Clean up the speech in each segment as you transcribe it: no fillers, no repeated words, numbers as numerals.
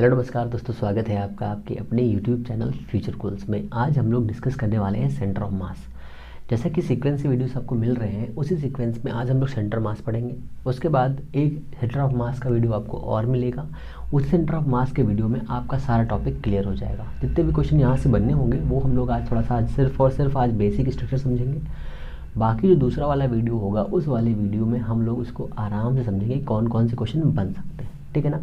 Hello नमस्कार दोस्तों, स्वागत है आपका आपके अपने यूट्यूब चैनल फ्यूचर गोल्स में। आज हम लोग डिस्कस करने वाले हैं सेंटर ऑफ मास। जैसा कि सीक्वेंस से वीडियोस आपको मिल रहे हैं, उसी सीक्वेंस में आज हम लोग सेंटर मास पढ़ेंगे। उसके बाद एक सेंटर ऑफ मास का वीडियो आपको और मिलेगा। उस सेंटर ऑफ मास के वीडियो में आपका सारा टॉपिक क्लियर हो जाएगा। जितने भी क्वेश्चन यहाँ से बनने होंगे वो हम लोग आज थोड़ा सा आज सिर्फ और सिर्फ आज बेसिक स्ट्रक्चर समझेंगे। बाकी जो दूसरा वाला वीडियो होगा उस वाले वीडियो में हम लोग उसको आराम से समझेंगे कौन कौन से क्वेश्चन बन सकते हैं। ठीक है ना।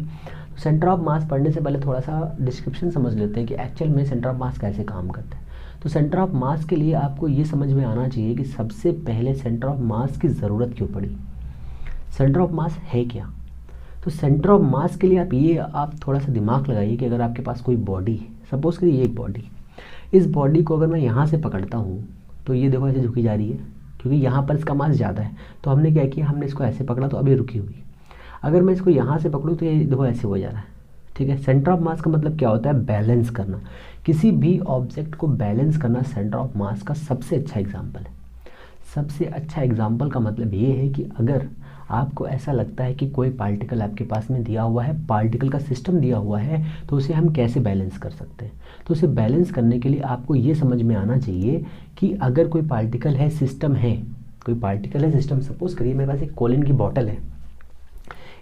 सेंटर ऑफ मास पढ़ने से पहले थोड़ा सा डिस्क्रिप्शन समझ लेते हैं कि एक्चुअल में सेंटर ऑफ मास कैसे काम करता है। तो सेंटर ऑफ मास के लिए आपको ये समझ में आना चाहिए कि सबसे पहले सेंटर ऑफ मास की ज़रूरत क्यों पड़ी। सेंटर ऑफ मास है क्या। तो सेंटर ऑफ मास के लिए आप थोड़ा सा दिमाग लगाइए कि अगर आपके पास कोई बॉडी है, सपोज करिए एक बॉडी, इस बॉडी को अगर मैं यहाँ से पकड़ता हूँ तो ये देखो ऐसे झुकी जा रही है, क्योंकि यहाँ पर इसका मास ज़्यादा है। तो हमने क्या किया, हमने इसको ऐसे पकड़ा तो अब ये रुकी हुई। अगर मैं इसको यहाँ से पकड़ूँ तो ये देखो ऐसे हो जा रहा है। ठीक है। सेंटर ऑफ मास का मतलब क्या होता है, बैलेंस करना। किसी भी ऑब्जेक्ट को बैलेंस करना सेंटर ऑफ मास का सबसे अच्छा एग्जाम्पल है। सबसे अच्छा एग्जाम्पल का मतलब ये है कि अगर आपको ऐसा लगता है कि कोई पार्टिकल आपके पास में दिया हुआ है, पार्टिकल का सिस्टम दिया हुआ है, तो उसे हम कैसे बैलेंस कर सकते हैं। तो उसे बैलेंस करने के लिए आपको ये समझ में आना चाहिए कि अगर कोई पार्टिकल है, सिस्टम है, कोई पार्टिकल है, सिस्टम, सपोज करिए मेरे पास एक कोलिन की बॉटल है,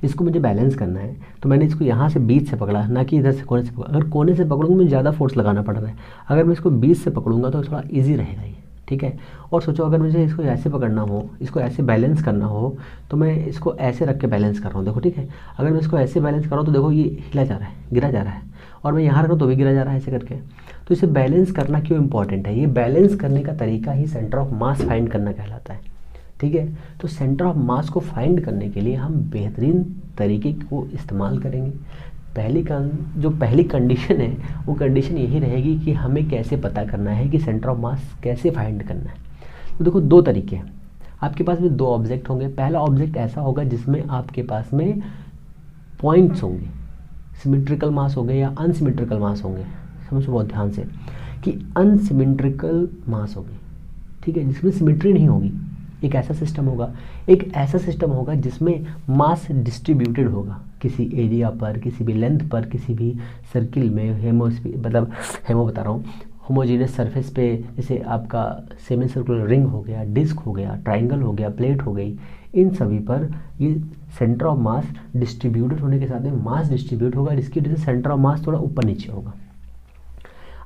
इसको मुझे बैलेंस करना है। तो मैंने इसको यहाँ से बीच से पकड़ा, ना कि इधर से कोने से पकड़ा। अगर कोने से पकड़ूंगा मुझे ज़्यादा फोर्स लगाना पड़ रहा है, अगर मैं इसको बीच से पकड़ूंगा तो थोड़ा ईजी रहेगा ये। ठीक है। और सोचो अगर मुझे इसको ऐसे पकड़ना हो, इसको ऐसे बैलेंस करना हो, तो मैं इसको ऐसे रख के बैलेंस कर रहा हूँ, देखो। ठीक है। अगर मैं इसको ऐसे बैलेंस कर रहा हूँ तो देखो ये हिला जा रहा है, गिरा जा रहा है, और मैं यहाँ रख रहा हूँ तो भी गिरा जा रहा है ऐसे करके। तो इसे बैलेंस करना क्यों इंपॉर्टेंट है, ये बैलेंस करने का तरीका ही सेंटर ऑफ मास फाइंड करना कहलाता है। ठीक है। तो सेंटर ऑफ मास को फाइंड करने के लिए हम बेहतरीन तरीके को इस्तेमाल करेंगे। पहली कंडीशन है वो कंडीशन यही रहेगी कि हमें कैसे पता करना है कि सेंटर ऑफ मास कैसे फाइंड करना है। तो देखो दो तरीके हैं। आपके पास में दो ऑब्जेक्ट होंगे। पहला ऑब्जेक्ट ऐसा होगा जिसमें आपके पास में पॉइंट्स होंगे, सिमेट्रिकल मास होंगे या अनसिमेट्रिकल मास होंगे। समझो बहुत ध्यान से कि अनसिमेट्रिकल मास होंगे। ठीक है। जिसमें सिमेट्री नहीं होगी, एक ऐसा सिस्टम होगा। एक ऐसा सिस्टम होगा जिसमें मास डिस्ट्रीब्यूटेड होगा किसी एरिया पर, किसी भी लेंथ पर, किसी भी सर्किल में, होमोजीनियस सरफेस पे, जैसे आपका सेमी सर्कुलर रिंग हो गया, डिस्क हो गया, ट्राइंगल हो गया, प्लेट हो गई, इन सभी पर ये सेंटर ऑफ मास डिस्ट्रीब्यूटेड होने के साथ में मास डिस्ट्रीब्यूट होगा, जिसकी वजह से सेंटर ऑफ मास थोड़ा ऊपर नीचे होगा।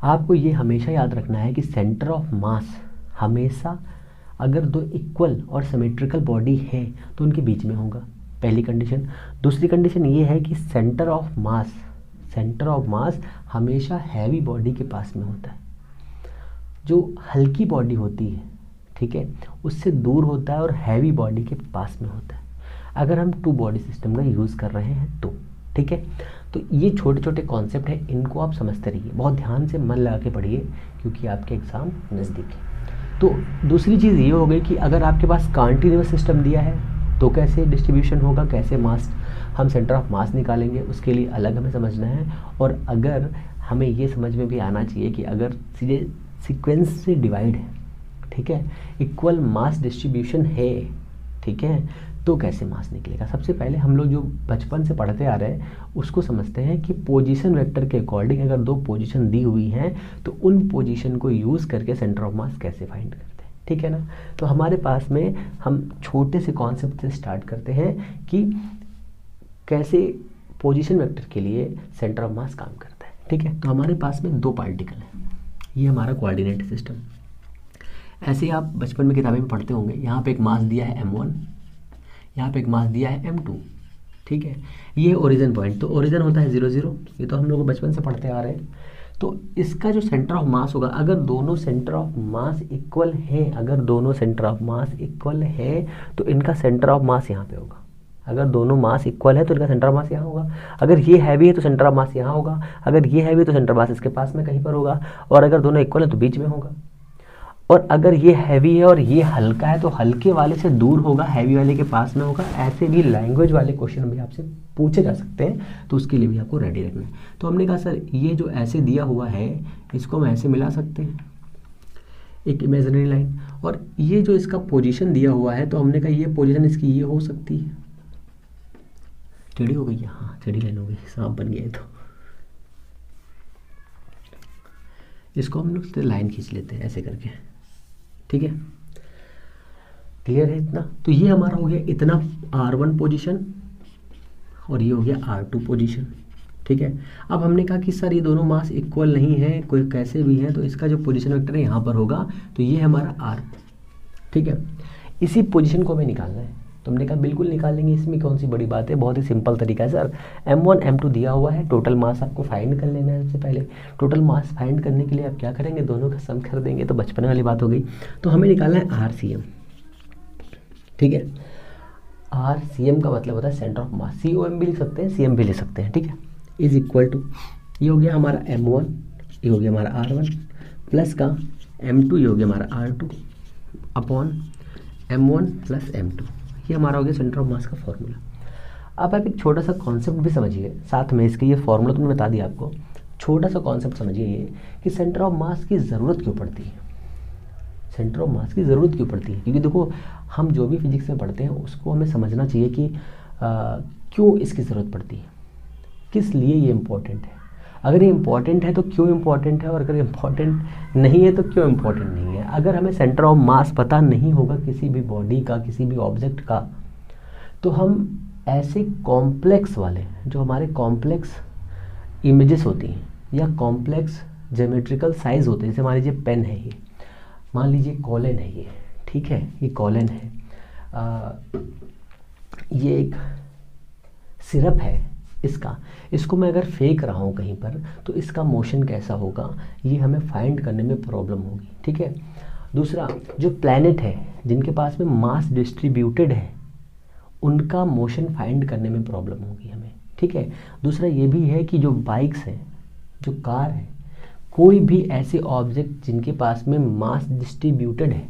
आपको ये हमेशा याद रखना है कि सेंटर ऑफ मास हमेशा अगर दो इक्वल और सिमेट्रिकल बॉडी है तो उनके बीच में होगा, पहली कंडीशन। दूसरी कंडीशन ये है कि सेंटर ऑफ मास हमेशा हैवी बॉडी के पास में होता है। जो हल्की बॉडी होती है, ठीक है, उससे दूर होता है और हैवी बॉडी के पास में होता है, अगर हम टू बॉडी सिस्टम का यूज़ कर रहे हैं तो। ठीक है। तो ये छोटे छोटे कॉन्सेप्ट हैं, इनको आप समझते रहिए, बहुत ध्यान से मन लगा के पढ़िए, क्योंकि आपके एग्ज़ाम नज़दीक है। तो दूसरी चीज़ ये हो गई कि अगर आपके पास कंटीन्यूअस सिस्टम दिया है तो कैसे डिस्ट्रीब्यूशन होगा, कैसे मास हम सेंटर ऑफ मास निकालेंगे, उसके लिए अलग हमें समझना है। और अगर हमें ये समझ में भी आना चाहिए कि अगर सीधे सीक्वेंस से डिवाइड है, ठीक है, इक्वल मास डिस्ट्रीब्यूशन है, ठीक है, तो कैसे मास निकलेगा। सबसे पहले हम लोग जो बचपन से पढ़ते आ रहे हैं उसको समझते हैं कि पोजीशन वेक्टर के अकॉर्डिंग अगर दो पोजीशन दी हुई हैं तो उन पोजीशन को यूज़ करके सेंटर ऑफ मास कैसे फाइंड करते हैं। ठीक है ना। तो हमारे पास में हम छोटे से कॉन्सेप्ट से स्टार्ट करते हैं कि कैसे पोजीशन वेक्टर के लिए सेंटर ऑफ मास काम करता है। ठीक है। तो हमारे पास में दो पार्टिकल हैं, ये हमारा कोऑर्डिनेट सिस्टम। ऐसे ही आप बचपन में किताबें में पढ़ते होंगे, यहाँ पे एक मास दिया है m1, यहाँ पे एक मास दिया है m2। ठीक है। ये ओरिजिन पॉइंट, तो ओरिजिन होता है 0 0, ये तो हम लोग बचपन से पढ़ते आ रहे हैं। तो इसका जो सेंटर ऑफ मास होगा, अगर दोनों सेंटर ऑफ मास इक्वल है तो इनका सेंटर ऑफ मास यहाँ पे होगा। अगर दोनों मास इक्वल है तो इनका सेंटर ऑफ मास यहाँ होगा। अगर ये हैवी है तो सेंटर ऑफ मास यहाँ होगा। अगर ये हैवी है तो सेंटर ऑफ मास इसके पास में कहीं पर होगा। और अगर दोनों इक्वल है तो बीच में होगा। और अगर ये हैवी है और ये हल्का है तो हल्के वाले से दूर होगा, हैवी वाले के पास में होगा। ऐसे भी लैंग्वेज वाले क्वेश्चन भी आपसे पूछे जा सकते हैं, तो उसके लिए भी आपको रेडी रखना है। तो हमने कहा सर ये जो ऐसे दिया हुआ है इसको हम ऐसे मिला सकते हैं, एक इमेजिनरी लाइन, और ये जो इसका पोजीशन दिया हुआ है तो हमने कहा ये पोजीशन इसकी ये हो सकती है, टेढ़ी हो गई, हाँ टेढ़ी लाइन हो गई, सांप बन गया तो इसको हम लोग लाइन खींच लेते हैं ऐसे करके, ठीक है, क्लियर है इतना। तो ये हमारा हो गया इतना R1 पोजीशन और ये हो गया R2 पोजीशन, ठीक है। अब हमने कहा कि सर ये दोनों मास इक्वल नहीं है, कोई कैसे भी है, तो इसका जो पोजीशन वेक्टर है यहाँ पर होगा, तो ये हमारा R, ठीक है। इसी पोजीशन को हमें निकालना है, तो हमने कहा बिल्कुल निकालेंगे, इसमें कौन सी बड़ी बात है, बहुत ही सिंपल तरीका है सर। M1 M2 दिया हुआ है, टोटल मास आपको फाइंड कर लेना है। सबसे पहले टोटल मास फाइंड करने के लिए आप क्या करेंगे, दोनों का सम कर देंगे, तो बचपन वाली बात हो गई। तो हमें निकालना है RCM, ठीक है। RCM का मतलब होता है सेंटर ऑफ मास, COM भी लिख सकते हैं, CM भी लिख सकते हैं, ठीक है। इज इक्वल टू, ये हो गया हमारा M1, ये हो गया हमारा R1 प्लस का M2, ये हो गया हमारा R2 upon M1 plus M2, ये हमारा हो गया सेंटर ऑफ मास का फॉर्मूला। अब आप एक छोटा सा कॉन्सेप्ट भी समझिए साथ में, इसके ये फॉर्मूला तो मैंने बता दिया आपको, छोटा सा कॉन्सेप्ट समझिए ये कि सेंटर ऑफ मास की ज़रूरत क्यों पड़ती है। सेंटर ऑफ मास की ज़रूरत क्यों पड़ती है, क्योंकि देखो हम जो भी फिजिक्स में पढ़ते हैं उसको हमें समझना चाहिए कि क्यों इसकी ज़रूरत पड़ती है, किस लिए ये इम्पोर्टेंट है। अगर ये इम्पॉर्टेंट है तो क्यों इम्पॉर्टेंट है, और अगर इम्पॉर्टेंट नहीं है तो क्यों इम्पॉर्टेंट नहीं है। अगर हमें सेंटर ऑफ मास पता नहीं होगा किसी भी बॉडी का, किसी भी ऑब्जेक्ट का, तो हम ऐसे कॉम्प्लेक्स वाले, जो हमारे कॉम्प्लेक्स इमेजेस होती हैं या कॉम्प्लेक्स ज्योमेट्रिकल साइज होते हैं, जैसे मान लीजिए पेन है, ये मान लीजिए कॉलन है, ये ठीक है, ये कॉलन है, ये एक सिरप है, इसको मैं अगर फेंक रहा हूँ कहीं पर, तो इसका मोशन कैसा होगा, ये हमें फाइंड करने में प्रॉब्लम होगी, ठीक है। दूसरा, जो प्लैनेट है जिनके पास में मास डिस्ट्रीब्यूटेड है, उनका मोशन फाइंड करने में प्रॉब्लम होगी हमें, ठीक है। दूसरा ये भी है कि जो बाइक्स हैं, जो कार है, कोई भी ऐसे ऑब्जेक्ट जिनके पास में मास डिस्ट्रीब्यूटेड है,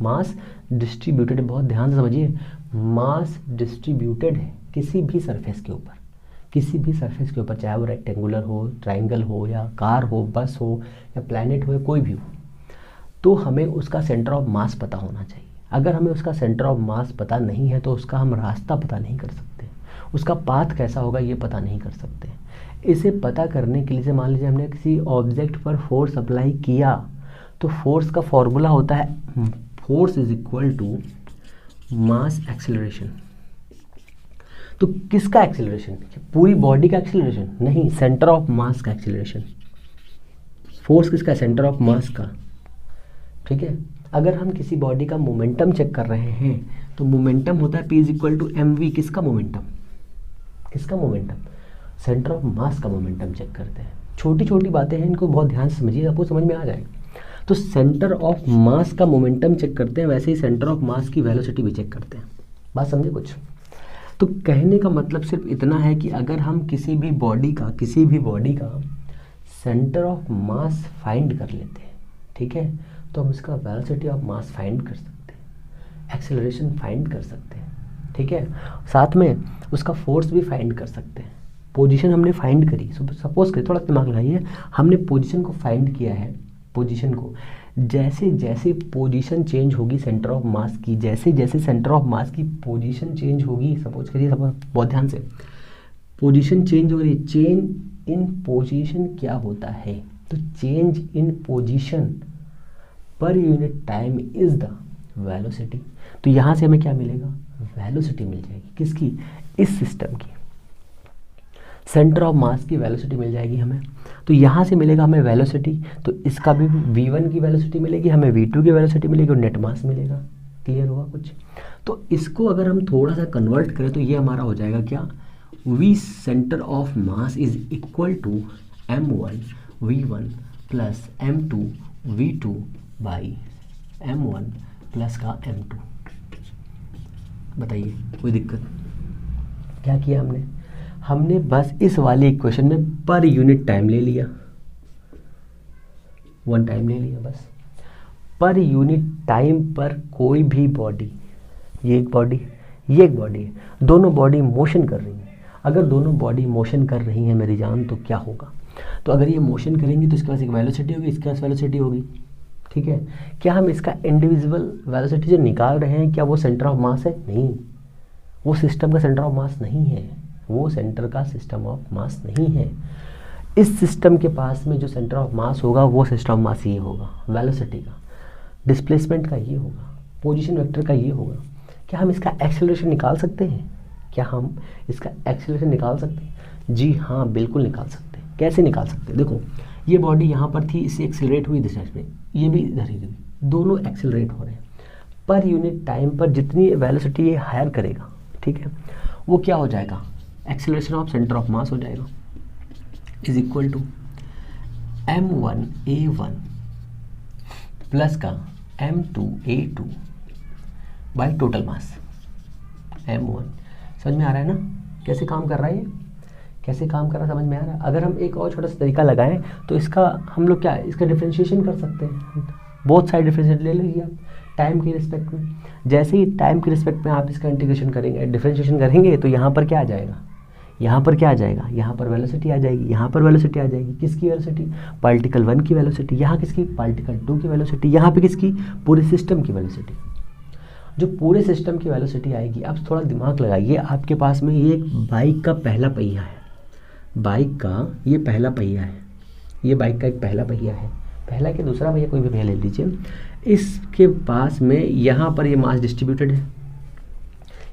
मास डिस्ट्रीब्यूटेड है, बहुत ध्यान से समझिए, मास डिस्ट्रीब्यूटेड है किसी भी सरफेस के ऊपर, किसी भी सरफेस के ऊपर, चाहे वो रेक्टेंगुलर हो, ट्राइंगल हो, या कार हो, बस हो, या प्लैनेट हो, या कोई भी हो, तो हमें उसका सेंटर ऑफ मास पता होना चाहिए। अगर हमें उसका सेंटर ऑफ मास पता नहीं है तो उसका हम रास्ता पता नहीं कर सकते, उसका पाथ कैसा होगा ये पता नहीं कर सकते। इसे पता करने के लिए, मान लीजिए हमने किसी ऑब्जेक्ट पर फोर्स अप्लाई किया, तो फोर्स का फॉर्मूला होता है force is equal to mass acceleration. तो किसका एक्सेलरेशन, पूरी बॉडी का एक्सेलरेशन नहीं, सेंटर ऑफ मास का एक्सेलरेशन। फोर्स किसका, सेंटर ऑफ मास का, ठीक है। अगर हम किसी बॉडी का मोमेंटम चेक कर रहे हैं, तो मोमेंटम होता है P is equal to mv, किसका मोमेंटम, किसका मोमेंटम, सेंटर ऑफ मास का मोमेंटम चेक करते हैं। छोटी छोटी बातें हैं, इनको बहुत ध्यान से समझिए, आपको समझ में आ जाएगा। तो सेंटर ऑफ मास का मोमेंटम चेक करते हैं, वैसे ही सेंटर ऑफ मास की वेलोसिटी भी चेक करते हैं। बात समझे कुछ। तो कहने का मतलब सिर्फ इतना है कि अगर हम किसी भी बॉडी का सेंटर ऑफ मास फाइंड कर लेते हैं, ठीक है, तो हम इसका वेलोसिटी ऑफ मास फाइंड कर सकते हैं, एक्सेलरेशन फाइंड कर सकते हैं, ठीक है, साथ में उसका फोर्स भी फाइंड कर सकते हैं। पोजीशन हमने फाइंड करी, सपोज करिए, थोड़ा दिमाग लगाइए, हमने पोजीशन को फाइंड किया है, पोजीशन को, जैसे जैसे पोजीशन चेंज होगी सेंटर ऑफ मास की, जैसे जैसे सेंटर ऑफ मास की पोजीशन चेंज होगी, सपोज करिए, बहुत ध्यान से, पोजीशन चेंज हो रही है, चेंज इन पोजीशन क्या होता है, तो change in position per unit time is the velocity. तो यहाँ से हमें क्या मिलेगा, वेलोसिटी मिल जाएगी, किसकी, इस सिस्टम की, सेंटर ऑफ मास की वेलोसिटी मिल जाएगी हमें। तो यहाँ से मिलेगा हमें वेलोसिटी, तो इसका भी v1 की वेलोसिटी मिलेगी, हमें v2 की वेलोसिटी मिलेगी, और नेट मास मिलेगा। क्लियर हुआ कुछ। तो इसको अगर हम थोड़ा सा कन्वर्ट करें तो ये हमारा हो जाएगा क्या, v centre of mass is equal to m1 v1 plus m2 v2 by m1 plus का m2। बताइए कोई दिक्कत। क्या किया हमने बस इस वाले इक्वेशन में पर यूनिट टाइम ले लिया, वन टाइम ले लिया बस। पर यूनिट टाइम पर कोई भी बॉडी, ये एक बॉडी, ये एक बॉडी है, दोनों बॉडी मोशन कर रही हैं। अगर दोनों बॉडी मोशन कर रही हैं मेरी जान, तो क्या होगा, तो अगर ये मोशन करेंगी तो इसके पास एक वेलोसिटी होगी, इसके पास वेलोसिटी होगी, ठीक है। क्या हम इसका इंडिविजुअल वेलोसिटी जो निकाल रहे हैं, क्या वो सेंटर ऑफ मास है? नहीं, वो सिस्टम का सेंटर ऑफ मास नहीं है, वो सेंटर का सिस्टम ऑफ मास नहीं है। इस सिस्टम के पास में जो सेंटर ऑफ मास होगा वो सिस्टम ऑफ मास ये होगा, वेलोसिटी का, डिस्प्लेसमेंट का ये होगा, पोजीशन वेक्टर का ये होगा। क्या हम इसका एक्सेलरेशन निकाल सकते हैं? क्या हम इसका एक्सेलरेशन निकाल सकते हैं? जी हाँ, बिल्कुल निकाल सकते हैं। कैसे निकाल सकते हैं? देखो, ये बॉडी यहाँ पर थी, इससे एक्सेलरेट हुई दिशा में, ये भी इधर ही गई, दोनों एक्सेलरेट हो रहे हैं। पर यूनिट टाइम पर जितनी वेलोसिटी ये हायर करेगा, ठीक है, वो क्या हो जाएगा, एक्सेलरेशन ऑफ सेंटर ऑफ मास हो जाएगा, is equal to m1a1 plus का m2a2 by total mass m1। समझ में आ रहा है ना कैसे काम कर रहा है ये, कैसे काम कर रहा है, समझ में आ रहा है? अगर हम एक और छोटा सा तरीका लगाएं तो इसका हम लोग क्या, इसका डिफ्रेंशिएशन कर सकते हैं, बोथ साइड डिफ्रेंशिएट ले लीजिए आप टाइम के रिस्पेक्ट में। जैसे ही टाइम के रिस्पेक्ट में आप इसका इंटीग्रेशन करेंगे, डिफ्रेंशिएशन करेंगे, तो यहाँ पर क्या आ जाएगा, यहाँ पर क्या आ जाएगा, यहाँ पर वेलोसिटी आ जाएगी, यहाँ पर वेलोसिटी आ जाएगी। किसकी वेलोसिटी? पार्टिकल 1 की वेलोसिटी। यहाँ किसकी? पार्टिकल 2 की वेलोसिटी। यहाँ पे किसकी? पूरे सिस्टम की वेलोसिटी। जो पूरे सिस्टम की वेलोसिटी आएगी, अब थोड़ा दिमाग लगाइए, आपके पास में ये एक बाइक का पहला पहिया है, बाइक का ये पहला पहिया है, ये बाइक का एक पहला पहिया है, पहला के दूसरा पहिया कोई भी पहिया ले लीजिए। इसके पास में यहाँ पर ये मास डिस्ट्रीब्यूटेड है,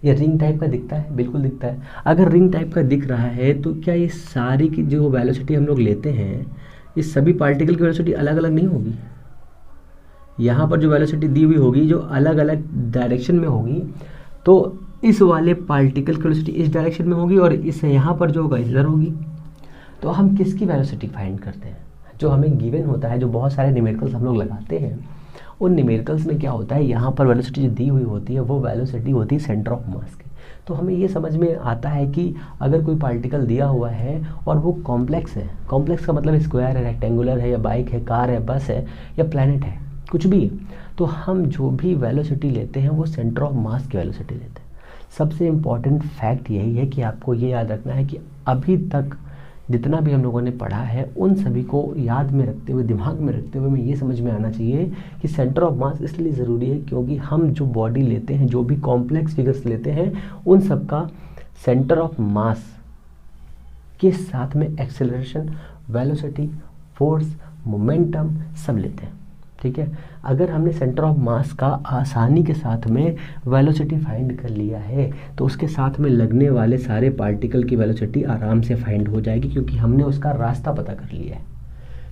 ये रिंग टाइप का दिखता है, बिल्कुल दिखता है। अगर रिंग टाइप का दिख रहा है तो क्या ये सारी की जो वेलोसिटी हम लोग लेते हैं, इस सभी पार्टिकल की वेलोसिटी अलग अलग नहीं होगी? यहाँ पर जो वेलोसिटी दी हुई होगी, जो अलग अलग डायरेक्शन में होगी, तो इस वाले पार्टिकल की वेलोसिटी इस डायरेक्शन में होगी और इस यहाँ पर जो होगा इधर होगी। तो हम किसकी वेलोसिटी फाइंड करते हैं? जो हमें गिवन होता है, जो बहुत सारे न्यूमेरिकल्स हम लोग लगाते हैं, उन न्यूमेरिकल्स में क्या होता है, यहाँ पर वेलोसिटी जो दी हुई होती है वो वेलोसिटी होती है सेंटर ऑफ मास की। तो हमें ये समझ में आता है कि अगर कोई पार्टिकल दिया हुआ है और वो कॉम्प्लेक्स है, कॉम्प्लेक्स का मतलब स्क्वायर है, रेक्टेंगुलर है, या बाइक है, कार है, बस है, या प्लैनेट है, कुछ भी है, तो हम जो भी वेलोसिटी लेते हैं वो सेंटर ऑफ मास की वेलोसिटी लेते हैं। सबसे इम्पॉर्टेंट फैक्ट यही है कि आपको ये याद रखना है कि अभी तक जितना भी हम लोगों ने पढ़ा है उन सभी को याद में रखते हुए, दिमाग में रखते हुए, हमें ये समझ में आना चाहिए कि सेंटर ऑफ मास इसलिए ज़रूरी है क्योंकि हम जो बॉडी लेते हैं, जो भी कॉम्प्लेक्स फिगर्स लेते हैं, उन सब का सेंटर ऑफ मास के साथ में एक्सेलरेशन, वेलोसिटी, फोर्स, मोमेंटम सब लेते हैं, ठीक है। अगर हमने सेंटर ऑफ मास का आसानी के साथ में वेलोसिटी फाइंड कर लिया है तो उसके साथ में लगने वाले सारे पार्टिकल की वेलोसिटी आराम से फाइंड हो जाएगी, क्योंकि हमने उसका रास्ता पता कर लिया है,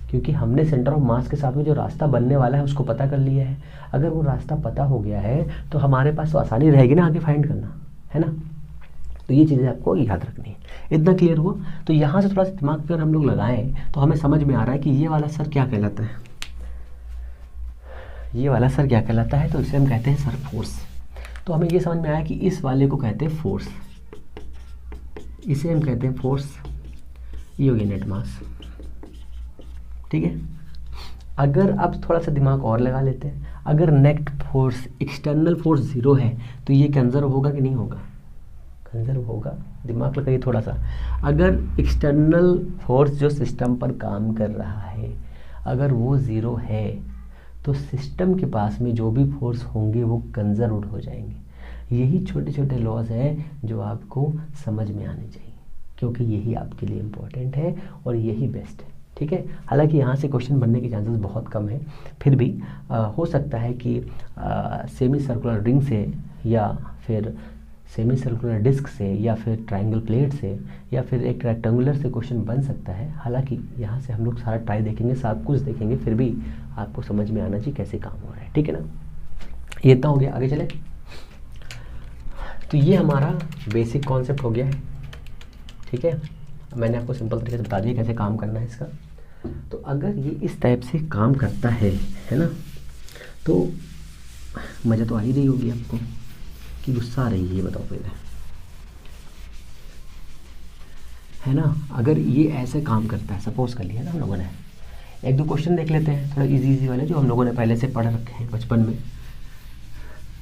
क्योंकि हमने सेंटर ऑफ मास के साथ में जो रास्ता बनने वाला है उसको पता कर लिया है। अगर वो रास्ता पता हो गया है तो हमारे पास तो आसानी रहेगी ना आगे फाइंड करना, है ना। तो ये चीज़ें आपको याद रखनी है। इतना क्लियर हुआ? तो यहाँ से थोड़ा सा दिमाग पर हम लोग लगाएं तो हमें समझ में आ रहा है कि ये वाला सर क्या कहलाता है, ये वाला सर क्या कहलाता है, तो इसे हम कहते हैं सर फोर्स। तो हमें ये समझ में आया कि इस वाले को कहते हैं फोर्स, इसे हम कहते हैं फोर्स, ये हो गया नेट मास, ठीक है। अगर अब थोड़ा सा दिमाग और लगा लेते हैं, अगर नेट फोर्स, एक्सटर्नल फोर्स 0 है तो ये कंजर्व होगा कि नहीं होगा? कंजर्व होगा। दिमाग लगाइए थोड़ा सा। अगर एक्सटर्नल फोर्स जो सिस्टम पर काम कर रहा है अगर वो 0 है तो सिस्टम के पास में जो भी फोर्स होंगे वो कंजर्व्ड हो जाएंगे। यही छोटे छोटे लॉज हैं जो आपको समझ में आने चाहिए, क्योंकि यही आपके लिए इम्पोर्टेंट है और यही बेस्ट है, ठीक है। हालांकि यहाँ से क्वेश्चन बनने के चांसेस बहुत कम है, फिर भी हो सकता है कि सेमी सर्कुलर रिंग से या फिर सेमी सर्कुलर डिस्क से या फिर ट्रायंगल प्लेट से या फिर एक रेक्टेंगुलर से क्वेश्चन बन सकता है। हालांकि यहाँ से हम लोग सारा ट्राई देखेंगे, सब कुछ देखेंगे, फिर भी आपको समझ में आना चाहिए कैसे काम हो रहा है, ठीक है ना। ये इतना हो गया, आगे चले। तो ये हमारा बेसिक कॉन्सेप्ट हो गया है, ठीक है। मैंने आपको सिंपल तरीके से बता दिया कैसे काम करना है इसका। तो अगर ये इस टाइप से काम करता है ना, तो मज़ा तो आ ही रही होगी आपको कि गुस्सा आ रही है, ये बताओ पहले, है ना। अगर ये ऐसे काम करता है, सपोज कर लिया ना हम लोगों ने, एक दो क्वेश्चन देख लेते हैं थोड़ा इजी वाले जो हम लोगों ने पहले से पढ़ रखे हैं बचपन में,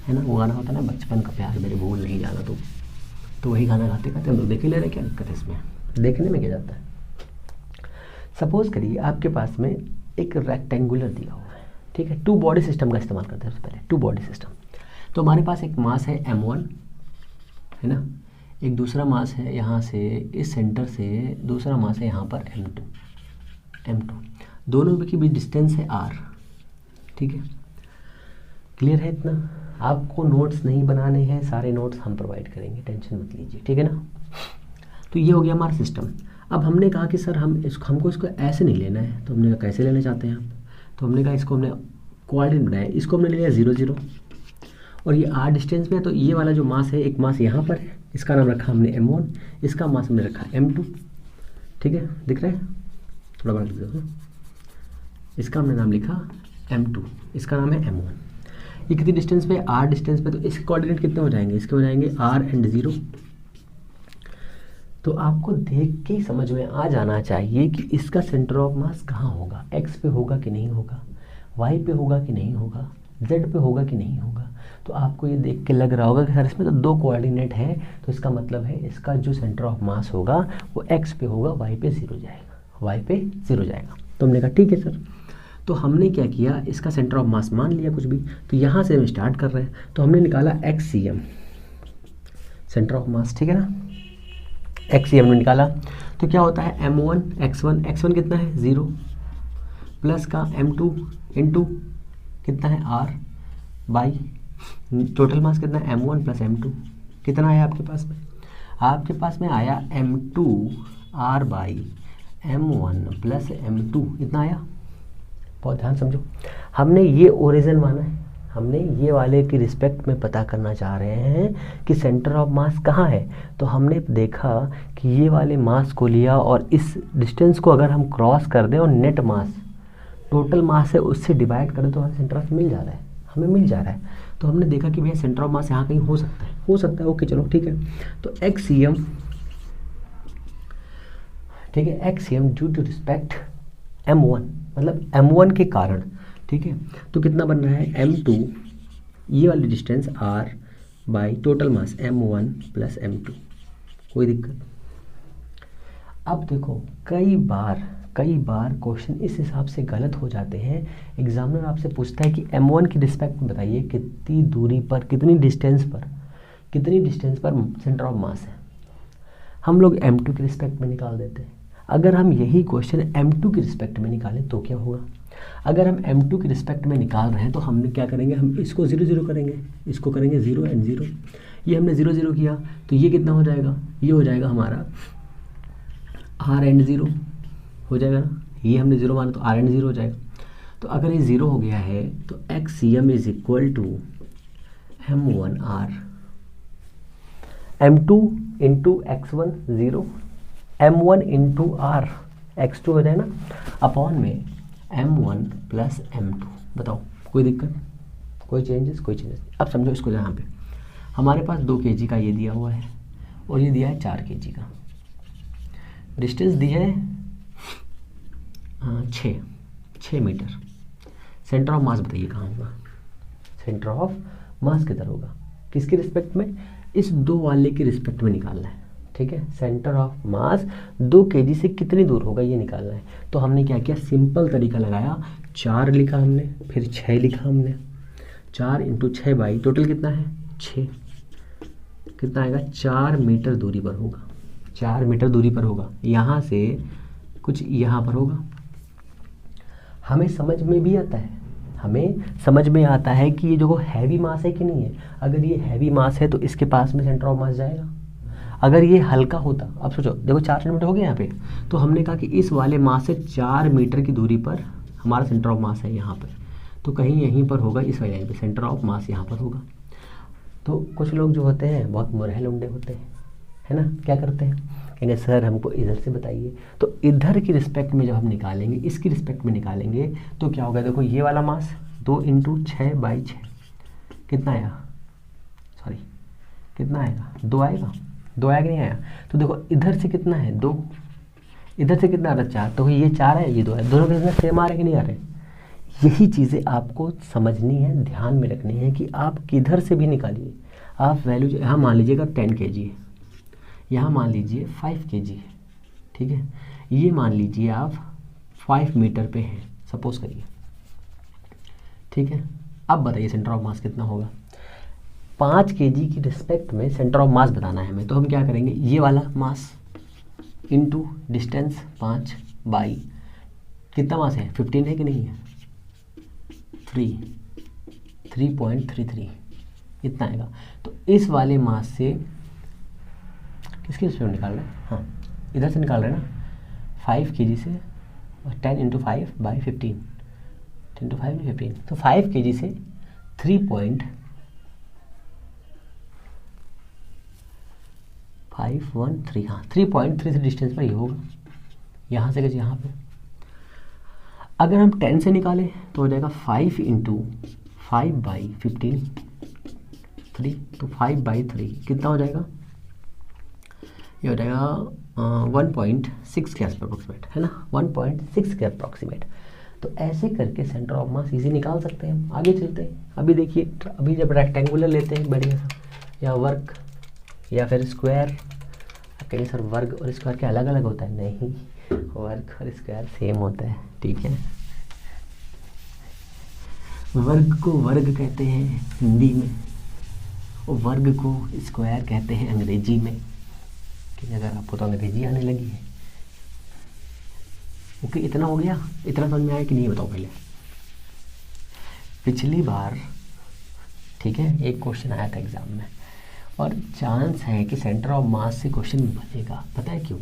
है ना। वो गाना होता है ना, बचपन का प्यार मेरे भूल नहीं जाना, तो वही गाना गाते गाते हम लोग देख ही ले रहे हैं। क्या दिक्कत है इसमें, देखने में क्या जाता है। सपोज करिए आपके पास में एक रेक्टेंगुलर दिया हुआ है, ठीक है। 2 बॉडी सिस्टम का इस्तेमाल करते हैं सबसे पहले, 2 बॉडी सिस्टम। तो हमारे पास एक मास है m1, है ना, एक दूसरा मास है यहाँ से इस सेंटर से, दूसरा मास है यहाँ पर m2, m2, दोनों के बीच डिस्टेंस है r। ठीक है, क्लियर है इतना? आपको नोट्स नहीं बनाने हैं, सारे नोट्स हम प्रोवाइड करेंगे, टेंशन मत लीजिए, ठीक है ना। तो ये हो गया हमारा सिस्टम। अब हमने कहा कि सर हमको इसको ऐसे नहीं लेना है, तो हमने कहा कैसे लेना चाहते हैं आप, तो हमने कहा इसको हमने कोऑर्डिनेट बनाया, इसको हमने ले लिया 0 0 और ये r डिस्टेंस में है। तो ये वाला जो मास है, एक मास यहाँ पर है, इसका नाम रखा हमने m1, इसका मास हमने रखा m2। ठीक है, दिख रहा है? थोड़ा बड़ा लिख दो, इसका हमने नाम लिखा m2, इसका नाम है m1। ये कितनी डिस्टेंस पे? r डिस्टेंस पे। तो इसके कोऑर्डिनेट कितने हो जाएंगे? इसके हो जाएंगे r एंड 0। तो आपको देख के ही समझ में आ जाना चाहिए कि इसका सेंटर ऑफ मास कहाँ होगा, x पे होगा कि नहीं होगा, y पे होगा कि नहीं होगा, z पे होगा कि नहीं होगा। तो आपको ये देख के लग रहा होगा कि सर इसमें तो 2 कोऑर्डिनेट है, तो इसका मतलब है इसका जो सेंटर ऑफ मास होगा वो x पे होगा, y पे 0 जाएगा, y पे 0 जाएगा। तो हमने कहा ठीक है सर। तो हमने क्या किया, इसका सेंटर ऑफ मास मान लिया कुछ भी, तो यहाँ से हम स्टार्ट कर रहे हैं। तो हमने निकाला XCM, सेंटर ऑफ मास, ठीक है ना, XCM ने निकाला। तो क्या होता है M1 x1 कितना है 0 प्लस का M2 इंटू कितना है R बाई टोटल मास कितना है M1 प्लस M2, कितना आया आपके पास में? आपके पास में आया M2 R by M1 plus M2, इतना आया। बहुत ध्यान समझो, हमने ये ओरिजिन माना है, हमने ये वाले की रिस्पेक्ट में पता करना चाह रहे हैं कि सेंटर ऑफ मास कहाँ है। तो हमने देखा कि ये वाले मास को लिया और इस डिस्टेंस को अगर हम क्रॉस कर दें और नेट मास टोटल मास है उससे डिवाइड करें तो हमें सेंटर ऑफ मिल जा रहा है, हमें मिल जा रहा है। तो हमने देखा कि भैया सेंटर ऑफ मास यहाँ कहीं हो सकता है, ओके चलो ठीक है। तो XCM, ठीक है, XCM due to respect M1, मतलब M1 के कारण, ठीक है। तो कितना बन रहा है M2, ये वाली distance R by total mass M1 plus M2, कोई दिक्कत? अब देखो कई बार क्वेश्चन इस हिसाब से गलत हो जाते हैं। एग्जामिनर आपसे पूछता है कि M1 की रिस्पेक्ट में बताइए कितनी दूरी पर, कितनी डिस्टेंस पर सेंटर ऑफ मास है। हम लोग M2 की रिस्पेक्ट में निकाल देते हैं। अगर हम यही क्वेश्चन M2 की रिस्पेक्ट में निकालें तो क्या होगा? अगर हम M2 की रिस्पेक्ट में निकाल रहे हैं तो हमने क्या करेंगे, हम इसको 0 0 करेंगे, इसको करेंगे 0 एंड 0। ये हमने 0 0 किया तो ये कितना हो जाएगा? ये हो जाएगा हमारा R एंड 0 हो जाएगा ना। ये हमने 0 माना तो R एंड 0 हो जाएगा। तो अगर ये 0 हो गया है तो XCM is equal to M1 R, M2 into X1 0, M1 into R X2 हो जाए ना, अपॉन में M1 प्लस M2। बताओ कोई दिक्कत, कोई चेंजेस? अब समझो इसको, यहाँ पे हमारे पास 2 kg का ये दिया हुआ है और ये दिया है 4 kg का, डिस्टेंस दी है 6 मीटर। सेंटर ऑफ मास बताइए कहाँ होगा? सेंटर ऑफ मास किधर होगा? किसके रिस्पेक्ट में? इस 2 वाले के रिस्पेक्ट में निकालना है, ठीक है। सेंटर ऑफ मास 2 kg से कितनी दूर होगा ये निकालना है। तो हमने क्या किया, सिंपल तरीका लगाया, 4 लिखा हमने, फिर 6 लिखा हमने, 4 इंटू 6 बाई टोटल कितना है 6, कितना आएगा 4 मीटर दूरी पर होगा, 4 मीटर दूरी पर होगा। यहाँ से कुछ यहाँ पर होगा। हमें समझ में भी आता है कि ये जो हैवी मास है कि नहीं है। अगर ये हैवी मास है तो इसके पास में सेंटर ऑफ मास जाएगा। अगर ये हल्का होता, अब सोचो देखो 4 सेंटीमीटर हो गया यहाँ पे, तो हमने कहा कि इस वाले मास से 4 मीटर की दूरी पर हमारा सेंटर ऑफ मास है यहाँ पर, तो कहीं यहीं पर होगा, इस वाले पे सेंटर ऑफ मास यहाँ पर होगा। तो कुछ लोग जो होते हैं बहुत मुरहल लुंडे होते हैं, है ना, क्या करते हैं, कहेंगे सर हमको इधर से बताइए। तो इधर की रिस्पेक्ट में जब हम निकालेंगे, इसकी रिस्पेक्ट में निकालेंगे तो क्या होगा, देखो ये वाला मास 2 इंटू 6 बाई 6 कितना आएगा, सॉरी कितना आएगा 2 आएगा, 2 आया कि नहीं आया। तो देखो इधर से कितना है 2, इधर से कितना आ रहा 4, तो ये 4 है ये 2 है, दोनों के सेम आ रहे कि नहीं आ रहे। यही चीज़ें आपको समझनी है, ध्यान में रखनी है कि आप किधर से भी निकालिए। आप वैल्यू यहाँ मान लीजिएगा 10 kg है, यहाँ मान लीजिए 5 kg है, ठीक है, ये मान लीजिए आप 5 मीटर पे हैं सपोज करिए, ठीक है। अब बताइए सेंटर ऑफ मास कितना होगा। 5 kg की रिस्पेक्ट में सेंटर ऑफ मास बताना है हमें, तो हम क्या करेंगे, ये वाला मास इंटू डिस्टेंस 5 बाई कितना मास है, 15 है कि नहीं है, 3.33 इतना आएगा। तो इस वाले मास से किसकी स्पीड निकाल रहे हैं, हाँ इधर से निकाल रहे हैं ना, 5 kg से, और 10 × 5 / 15, 10 × 5 / 15, तो 5 kg से 3.513, हाँ 3.3 डिस्टेंस पर ये होगा, यहाँ से गए यहाँ पे। अगर हम 10 से निकालें तो हो जाएगा 5 × 5/15, 3, तो 5/3 कितना हो जाएगा, ये हो जाएगा 1.6 के अप्रोक्सीमेट, है ना, 1.6 के अप्रोक्सीमेट। तो ऐसे करके सेंटर ऑफ मास इजी निकाल सकते हैं हम। आगे चलते हैं, अभी देखिए, अभी जब रेक्टेंगुलर लेते हैं बढ़िया सा, या वर्ग या फिर स्क्वायर, कहीं सर वर्ग और स्क्वायर के अलग अलग होता है, नहीं, वर्ग और स्क्वायर सेम होता है, ठीक है। वर्ग को वर्ग कहते हैं हिंदी में, और वर्ग को स्क्वायर कहते हैं अंग्रेजी में, कि अगर आपको तो अंग्रेजी आने लगी है। ओके, इतना हो गया, इतना समझ में आया कि नहीं बताओ पहले। पिछली बार, ठीक है, एक क्वेश्चन आया था एग्जाम में, और चांस है कि सेंटर ऑफ मास से क्वेश्चन बनेगा। पता है क्यों?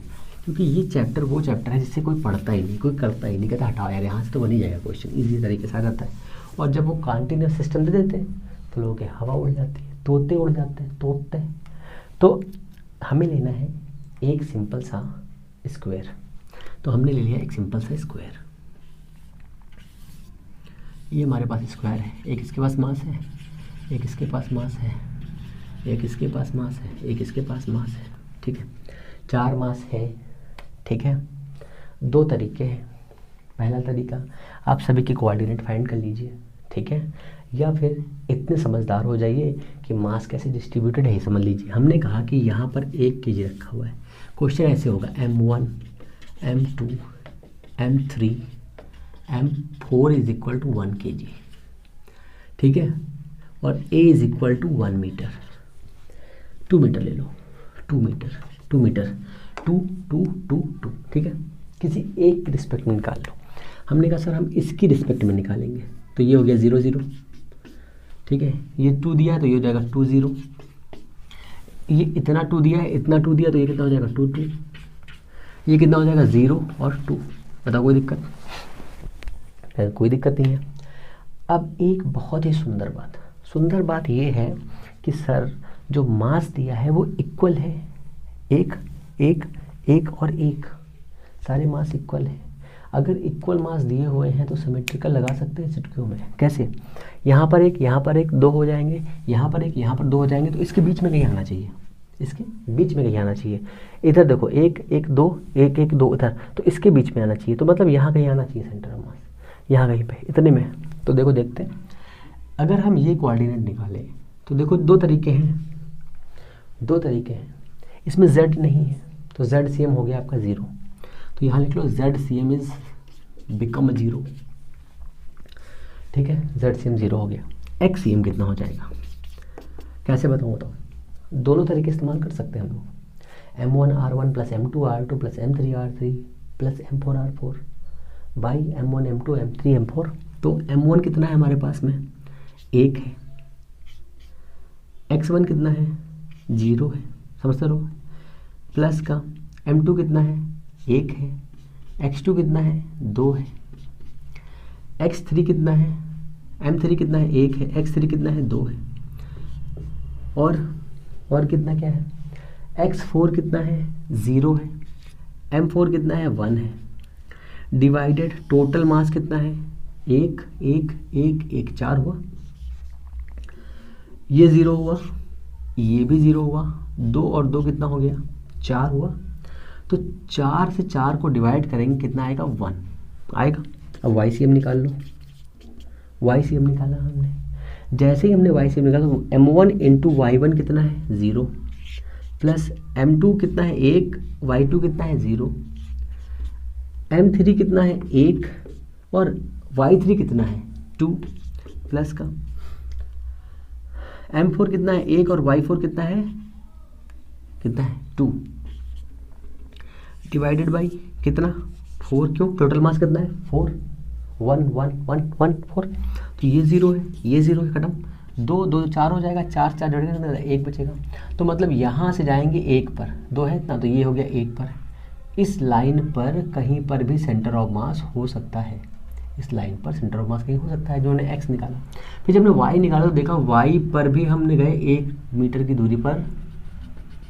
क्योंकि ये चैप्टर वो चैप्टर है जिससे कोई पढ़ता ही नहीं, कोई करता ही नहीं, कहता हटाओ यार यहाँ से तो बन ही जाएगा क्वेश्चन, ईजी तरीके से आ जाता है। और जब वो कंटिन्यूस सिस्टम दे देते हैं तो लोगों की हवा उड़ जाती है, तोते उड़ जाते हैं, तोते। तो हमें लेना है एक सिंपल सा स्क्वायर, तो हमने ले लिया एक सिंपल सा स्क्वायर। ये हमारे पास स्क्वायर है, एक इसके पास मास है, एक इसके पास मास है, एक इसके पास मास है, एक इसके पास मास है, ठीक है, 4 मास है, ठीक है। 2 तरीके हैं। पहला तरीका, आप सभी के कोऑर्डिनेट फाइंड कर लीजिए, ठीक है, या फिर इतने समझदार हो जाइए कि मास कैसे डिस्ट्रीब्यूटेड है समझ लीजिए। हमने कहा कि यहाँ पर 1 kg रखा हुआ है, क्वेश्चन ऐसे होगा M1 M2 M3 M4 = 1 kg, ठीक है, और A = 1 मीटर, 2 मीटर ले लो, 2 मीटर 2 मीटर 2 2 2 2, ठीक है, किसी एक रिस्पेक्ट में निकाल लो। हमने कहा सर हम इसकी रिस्पेक्ट में निकालेंगे, तो ये हो गया 0 0, ठीक है, ये 2 दिया है तो ये हो जाएगा 2 0, ये इतना 2 दिया है, इतना 2 दिया, तो ये कितना हो जाएगा 2 2, ये कितना हो जाएगा 0 और 2। बताओ कोई दिक्कत? कोई दिक्कत नहीं है। अब एक बहुत ही सुंदर बात ये है कि सर जो मास दिया है वो इक्वल है, एक एक एक और एक, सारे मास इक्वल है। अगर इक्वल मास दिए हुए हैं तो सिमेट्रिकल लगा सकते हैं चुटकियों में। कैसे? यहाँ पर एक 2 हो जाएंगे, यहाँ पर 2 हो जाएंगे, तो इसके बीच में कहीं आना चाहिए, इसके बीच में कहीं आना चाहिए। इधर देखो 1 1 2 1 1 2 इधर, तो इसके बीच में आना चाहिए, तो मतलब यहाँ कहीं आना चाहिए सेंटर ऑफ मास, यहाँ कहीं पे, इतने में। तो देखो देखते हैं, अगर हम ये कोऑर्डिनेट निकालें तो देखो 2 तरीके हैं, इसमें z नहीं है तो ZCM हो गया आपका 0, तो यहाँ लिख लो ZCM इज बिकम 0, ठीक है, ZCM 0 हो गया। XCM कितना हो जाएगा, कैसे बताऊँ? बताओ, दोनों तरीके इस्तेमाल कर सकते हैं हम लोग। M1 R1 + M2 R2 + M3 R3 + M4 R4 by M1 M2 M3 M4। तो M1 कितना है हमारे पास में, 1 है, X1 कितना है, 0 है, समझते रहो, प्लस का M2 कितना है, 1 है, X2 कितना है, 2 है, X3 कितना है, M3 कितना है, 1 है, X3 कितना है, 2 है, और कितना क्या है, X4 कितना है, 0 है, M4 कितना है, 1 है, डिवाइडेड टोटल मास कितना है, 1 1 1 1 4 हुआ, ये 0 हुआ, ये भी 0 हुआ, 2 और 2 कितना हो गया, 4 हुआ। तो 4 से 4 को डिवाइड करेंगे, कितना आएगा, 1 आएगा। अब YCM निकाल लो, YCM निकाला हमने, जैसे ही हमने YCM निकाला तो M1 × Y1 कितना है, 0, प्लस M2 कितना है, 1, Y2 कितना है, 0, M3 कितना है, 1, और Y3 कितना है, 2, प्लस का M4 कितना है, 1, और Y4 कितना है 2, डिवाइडेड बाई कितना, 4 क्यों, टोटल मास कितना है 4, 1 1 1 1 4, तो ये 0 है, ये 0 है, खत्म। 2 2 4 हो जाएगा, 4 4 जोड़ेगा 1 बचेगा। तो मतलब यहाँ से जाएंगे 1 पर, 2 है इतना, तो ये हो गया 1 पर। इस लाइन पर कहीं पर भी सेंटर ऑफ मास हो सकता है, इस लाइन पर सेंटर ऑफ मास कहीं हो सकता है, जो हमने x निकाला। फिर जब हमने y निकाला तो देखा y पर भी हमने गए 1 मीटर की दूरी पर,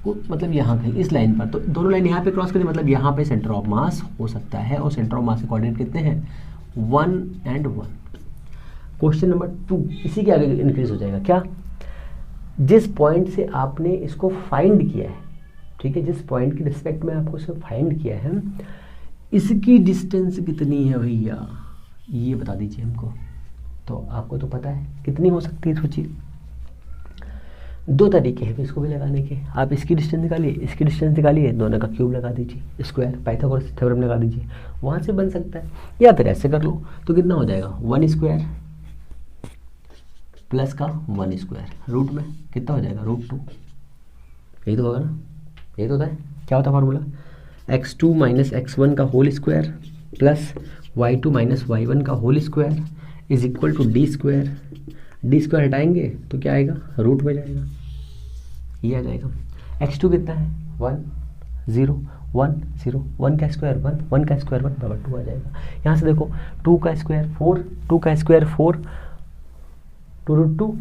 मतलब यहाँ कहीं इस लाइन पर, तो दोनों लाइन यहाँ पे क्रॉस करें, मतलब यहाँ पे सेंटर ऑफ मास हो सकता है। और सेंटर ऑफ मास के कोऑर्डिनेट कितने हैं, 1 and 1। क्वेश्चन नंबर 2 इसी के आगे इंक्रीज हो जाएगा, क्या, जिस पॉइंट से आपने इसको फाइंड किया है, ठीक है, जिस पॉइंट की रिस्पेक्ट में आपको इसको फाइंड किया है, इसकी डिस्टेंस कितनी है भैया, ये बता दीजिए हमको। तो आपको तो पता है कितनी हो सकती है, सोचिए। 2 तरीके हैं इसको भी लगाने के, आप इसकी डिस्टेंस निकालिए, इसकी डिस्टेंस निकालिए, दोनों का क्यूब लगा दीजिए, स्क्वायर पाइथागोरस थ्योरम लगा दीजिए, वहाँ से बन सकता है। या फिर ऐसे कर लो, तो कितना हो जाएगा 1 स्क्वायर प्लस का 1 स्क्वायर, रूट में कितना हो जाएगा √2, यही तो होगा ना, यही तो होता है। क्या होता है फार्मूला, x2 - x1 का whole square plus y2 - y1 का whole square is equal to D square. D square हटाएंगे तो क्या आएगा, रूट में जाएगा, ये आ जाएगा। x2 कितना है 1 0 1 0, 1 का स्क्वायर 1, 1 का स्क्वायर 1 बराबर 2 आ जाएगा। यहाँ से देखो 2 का स्क्वायर 4, 2 का स्क्वायर 4, 2 √2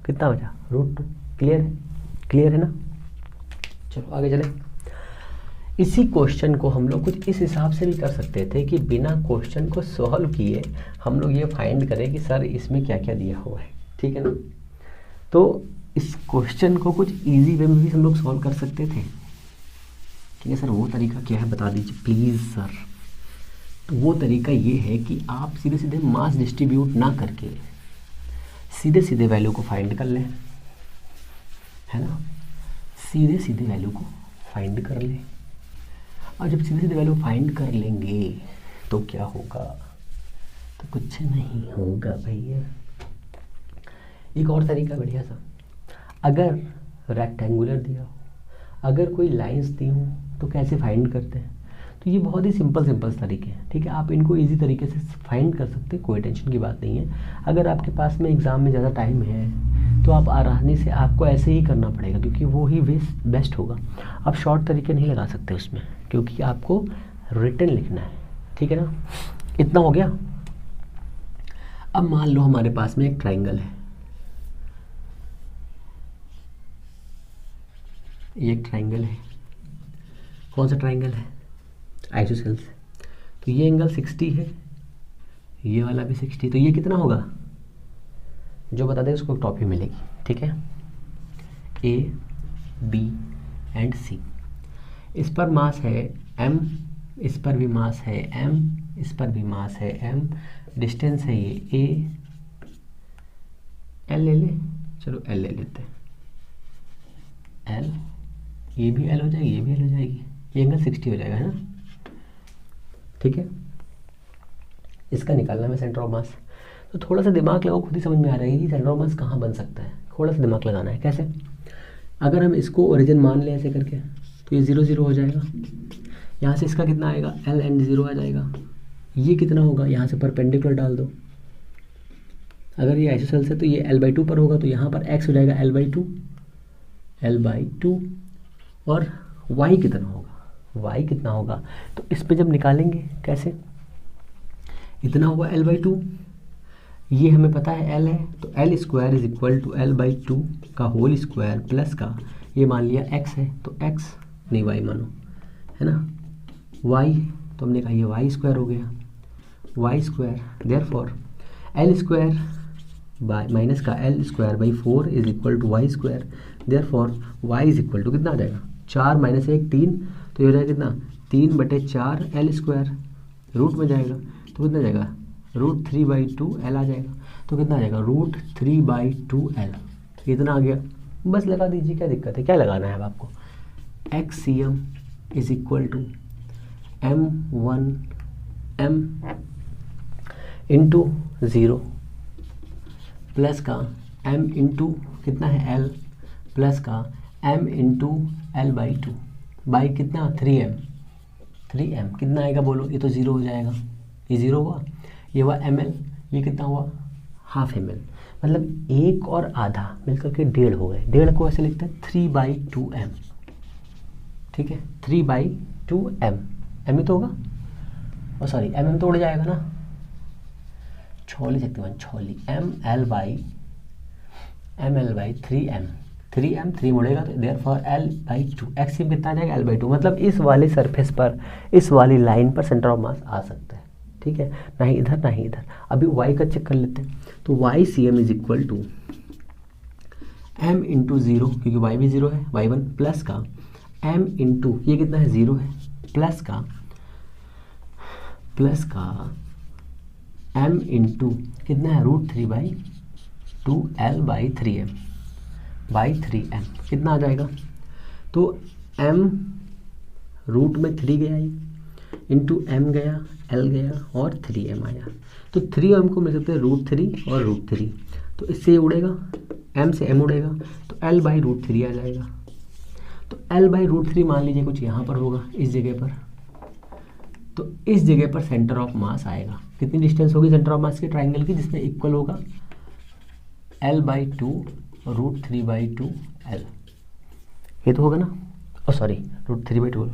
कितना बचा √2। क्लियर है, क्लियर है ना। चलो आगे चलें। इसी क्वेश्चन को हम लोग कुछ इस हिसाब से भी कर सकते थे कि बिना क्वेश्चन को सॉल्व किए हम लोग ये फाइंड करें कि सर इसमें क्या क्या दिया हुआ है, ठीक है ना। तो इस क्वेश्चन को कुछ इजी वे में भी हम लोग सॉल्व कर सकते थे, ठीक है सर। वो तरीका क्या है बता दीजिए प्लीज़ सर। तो वो तरीका ये है कि आप सीधे सीधे मास डिस्ट्रीब्यूट ना करके सीधे सीधे वैल्यू को फाइंड कर लें, है ना, सीधे सीधे वैल्यू को फाइंड कर लें। और जब सीधे सीधे वैल्यू फाइंड कर लेंगे तो क्या होगा, तो कुछ नहीं होगा भैया। एक और तरीका बढ़िया सा, अगर रेक्टेंगुलर दिया हो, अगर कोई लाइंस दी हो तो कैसे फाइंड करते हैं, तो ये बहुत ही सिंपल तरीके हैं, ठीक है। आप इनको इजी तरीके से फाइंड कर सकते हैं, कोई टेंशन की बात नहीं है। अगर आपके पास में एग्ज़ाम में ज़्यादा टाइम है तो आप आसानी से आपको ऐसे ही करना पड़ेगा, क्योंकि वो ही बेस्ट होगा। आप शॉर्ट तरीके नहीं लगा सकते उसमें, क्योंकि आपको रिटन लिखना है, ठीक है ना। इतना हो गया। अब मान लो हमारे पास में एक ट्राइंगल है, ये एक ट्राइंगल है। कौन सा ट्राइंगल है, आइसोसेल्स। तो ये एंगल 60 है, ये वाला भी 60, तो ये कितना होगा, जो बता दें उसको टॉपिक मिलेगी, ठीक है। A, B and C। इस पर मास है m, इस पर भी मास है m, इस पर भी मास है m, डिस्टेंस है ये a, l ले ले, चलो l ले लेते हैं, l, ये भी l हो जाएगी, ये भी l हो जाएगी, ये एंगल 60 हो जाएगा, है ना, ठीक है। इसका निकालना है सेंटर ऑफ मास। तो थोड़ा सा दिमाग लगाओ, खुद ही समझ में आ रहा है कि सेंटर ऑफ मास कहाँ बन सकता है। थोड़ा सा दिमाग लगाना है। कैसे, अगर हम इसको ओरिजिन मान लें ऐसे करके, तो ये 0 0 हो जाएगा। यहाँ से इसका कितना आएगा, l एंड 0 आ जाएगा। ये कितना होगा, यहाँ से परपेंडिकुलर डाल दो। अगर ये आइसोसेल्स है तो ये l/2 पर होगा, तो यहाँ पर x हो जाएगा l/2, l/2। और y कितना होगा, y कितना होगा, तो इस पे जब निकालेंगे कैसे, इतना होगा l/2, ये हमें पता है l है, तो l² is equal to l/2 का होल स्क्वायर प्लस का, ये मान लिया x है तो x नहीं y मानो, है ना, y, तो हमने कहा ये y² हो गया, y², therefore l² bye minus का l²/4 is equal to y², therefore y is equal to कितना आ जाएगा, 4 - 1 3, तो ये हो जाएगा कितना 3/4 l², रूट में जाएगा तो कितना जाएगा, √3/2 l आ जाएगा। तो कितना आ जाएगा, √3/2 l, इतना आ गया। बस लगा दीजिए, क्या दिक्कत है, क्या लगाना है अब आपको, xcm is equal to m1m into 0 plus का m इंटू कितना है l प्लस का m इंटू l/2 बाई कितना 3m, 3m कितना आएगा बोलो, ये तो 0 हो जाएगा, ये 0 हुआ, ये हुआ ml, ये कितना हुआ ½ ml, मतलब 1 और आधा मिलकर के 1.5 हो गए। 1.5 को ऐसे लिखते हैं 3/2m, ठीक है, 3/2m, m ही तो होगा, और सॉरी mm तो उड़ जाएगा ना, छोली शक्तिमान छोली, ml/3m, 3 मुड़ेगा तो देयरफॉर l/2, एक्सियम कितना आ जाएगा l/2, मतलब इस वाले सरफेस पर, इस वाली लाइन पर सेंटर ऑफ मास आ सकता है, ठीक है, ना ही इधर ना ही इधर। अभी y का चेक कर लेते हैं, तो YCM is equal to m into 0, क्योंकि y भी 0 है, y1 प्लस का m इंटू ये कितना है 0 है, प्लस का m इंटू कितना है √3/2 l/3m बाई 3m कितना आ जाएगा, तो m रूट में 3 गया ये, इंटू m गया, l गया और 3m आया, तो 3m को मिल सकते हैं √3 और √3, तो इससे ये उड़ेगा, m से m उड़ेगा, तो l/√3 आ जाएगा। तो l/√3 मान लीजिए कुछ यहाँ पर होगा इस जगह पर, तो इस जगह पर सेंटर ऑफ मास आएगा। कितनी डिस्टेंस होगी सेंटर ऑफ मास के ट्राइंगल की, जिसमें इक्वल होगा l/2 √3/2 l, ये तो होगा ना, ओ सॉरी √3/2,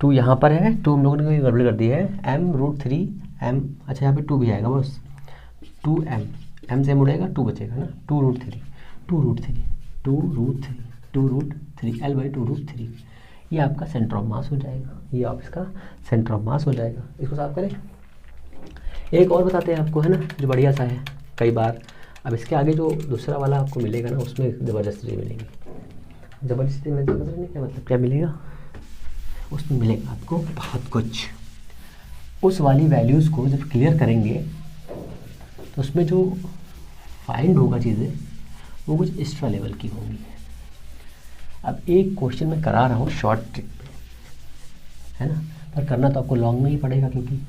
2 यहाँ पर है, 2 हम लोगों ने गड़बड़ कर दी है, m√3m, अच्छा यहाँ पे 2 भी आएगा बस, 2m, m से m उड़ेगा, 2 बचेगा ना, 2√3 l/2√3, ये आपका सेंटर ऑफ मास हो जाएगा, ये आप इसका सेंटर ऑफ मास हो जाएगा। इसको साफ करें, एक और बताते हैं आपको, है ना, जो बढ़िया सा है कई बार। अब इसके आगे जो दूसरा वाला आपको मिलेगा ना, उसमें ज़बरदस्ती मिलेगी, ज़बरदस्ती में समझ रहे हैं क्या मतलब, क्या मिलेगा उसमें, मिलेगा आपको बहुत कुछ। उस वाली वैल्यूज़ को जब क्लियर करेंगे तो उसमें जो फाइंड होगा चीज़ें वो कुछ एक्स्ट्रा लेवल की होंगी। अब एक क्वेश्चन मैं करा रहा हूँ शॉर्ट ट्रिक पे, है ना, पर करना तो आपको लॉन्ग में ही पड़ेगा, क्योंकि